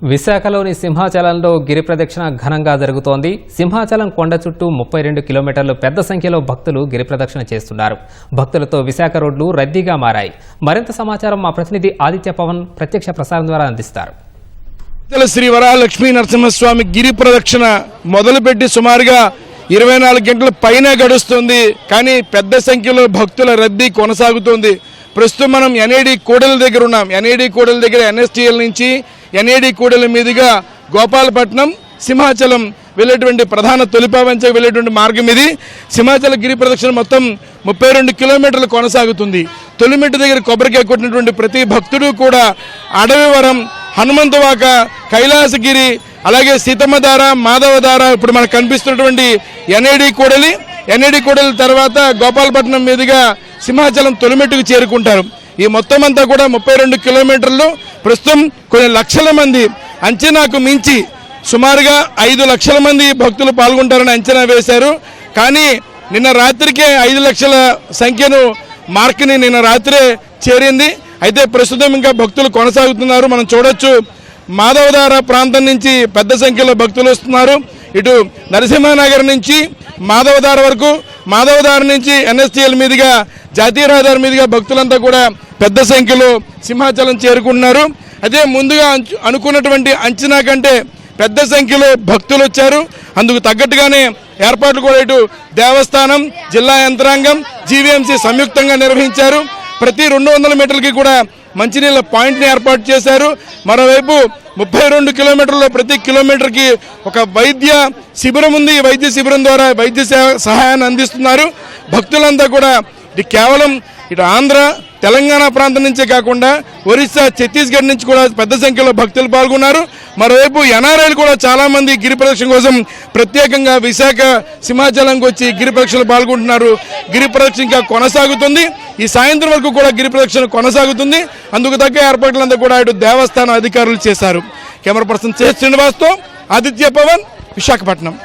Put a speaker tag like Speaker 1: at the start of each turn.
Speaker 1: విశాఖలోని సింహాచలంలో గిరి ప్రదక్షిణ ఘనంగా జరుగుతోంది. సింహాచలం కొండ చుట్టూ 32 కిలోమీటర్లు పెద్ద సంఖ్యలో భక్తులు గిరి ప్రదక్షిణ చేస్తున్నారు. భక్తులతో విశాఖ రోడ్లు రద్దీగా మారాయి. మరింత సమాచారం మా ప్రతినిధి ఆదిత్య పవన్ ప్రత్యక్ష ప్రసారం ద్వారా అందిస్తారు.
Speaker 2: శ్రీ వరాలక్ష్మీ నరసింహస్వామి గిరి ప్రదక్షిణ మొదలుపెట్టి సుమారుగా 24 గంటల పైన గడుస్తుంది. కానీ పెద్ద సంఖ్యలో భక్తుల రద్దీ కొనసాగుతోంది. ప్రస్తుతం మనం ఎన్ఏడి కూడలి దగ్గర ఉన్నాం. ఎన్ఏడి కూడలి దగ్గర ఎన్ఎస్టీఎల్ నుంచి ఎన్ఏడి కూడలి మీదుగా గోపాలపట్నం సింహాచలం వెళ్ళేటువంటి ప్రధాన తొలిపావంచకు వెళ్ళేటువంటి మార్గం ఇది. సింహాచల గిరి ప్రదక్షిణ మొత్తం 32 కిలోమీటర్లు కొనసాగుతుంది. తొలిమెట్టు దగ్గర కొబ్బరికాయ కొట్టినటువంటి ప్రతి భక్తుడు కూడా అడవివరం, హనుమంతవాక, కైలాసగిరి, అలాగే సీతమ్మధార, మాధవధార, ఇప్పుడు మనకు కనిపిస్తున్నటువంటి ఎన్ఏడి కూడలి తర్వాత గోపాలపట్నం మీదుగా సింహాచలం తొలిమెట్టుకు చేరుకుంటారు. ఈ మొత్తం అంతా కూడా 32 కిలోమీటర్లు. ప్రస్తుతం కొన్ని లక్షల మంది, అంచనాకు మించి సుమారుగా 5 లక్షల మంది భక్తులు పాల్గొంటారని అంచనా వేశారు. కానీ నిన్న రాత్రికే 5 లక్షల సంఖ్యను మార్కుని నిన్న రాత్రే చేరింది. అయితే ప్రస్తుతం ఇంకా భక్తులు కొనసాగుతున్నారు. మనం చూడొచ్చు, మాధవధార ప్రాంతం నుంచి పెద్ద సంఖ్యలో భక్తులు వస్తున్నారు. ఇటు నరసింహనగర్ నుంచి మాధవధార వరకు, మాధవధార నుంచి ఎన్ఎస్టీఎల్ మీదుగా జాతీయ రహదారి మీదుగా భక్తులంతా కూడా పెద్ద సంఖ్యలో సింహాచలం చేరుకుంటున్నారు. అదే ముందుగా అనుకున్నటువంటి అంచనా కంటే పెద్ద సంఖ్యలో భక్తులు వచ్చారు. అందుకు తగ్గట్టుగానే ఏర్పాట్లు కూడా ఇటు దేవస్థానం, జిల్లా యంత్రాంగం, జీవీఎంసీ సంయుక్తంగా నిర్వహించారు. ప్రతి 200 మీటర్లకి కూడా మంచినీళ్ళ పాయింట్ని ఏర్పాటు చేశారు. మరోవైపు 32 కిలోమీటర్లో ప్రతి కిలోమీటర్కి ఒక వైద్య శిబిరం ఉంది. ఈ వైద్య శిబిరం ద్వారా వైద్య సహాయాన్ని అందిస్తున్నారు. భక్తులంతా కూడా ఇది కేవలం ఇటు ఆంధ్ర, తెలంగాణ ప్రాంతం నుంచే కాకుండా ఒరిస్సా, ఛత్తీస్గఢ్ నుంచి కూడా పెద్ద సంఖ్యలో భక్తులు పాల్గొన్నారు. మరోవైపు ఎన్ఆర్ఐలు కూడా చాలా మంది గిరి ప్రదక్షిణ కోసం ప్రత్యేకంగా విశాఖ సింహాచలంకి వచ్చి గిరి ప్రదక్షిణలు పాల్గొంటున్నారు. గిరి ప్రదక్షిణ ఇంకా కొనసాగుతుంది. ఈ సాయంత్రం వరకు కూడా గిరి ప్రదక్షిణ కొనసాగుతుంది. అందుకు తగ్గ ఏర్పాట్లంతా కూడా ఇటు దేవస్థాన అధికారులు చేశారు. కెమెరా పర్సన్ శ్రీనివాస్తో ఆదిత్య పవన్, విశాఖపట్నం.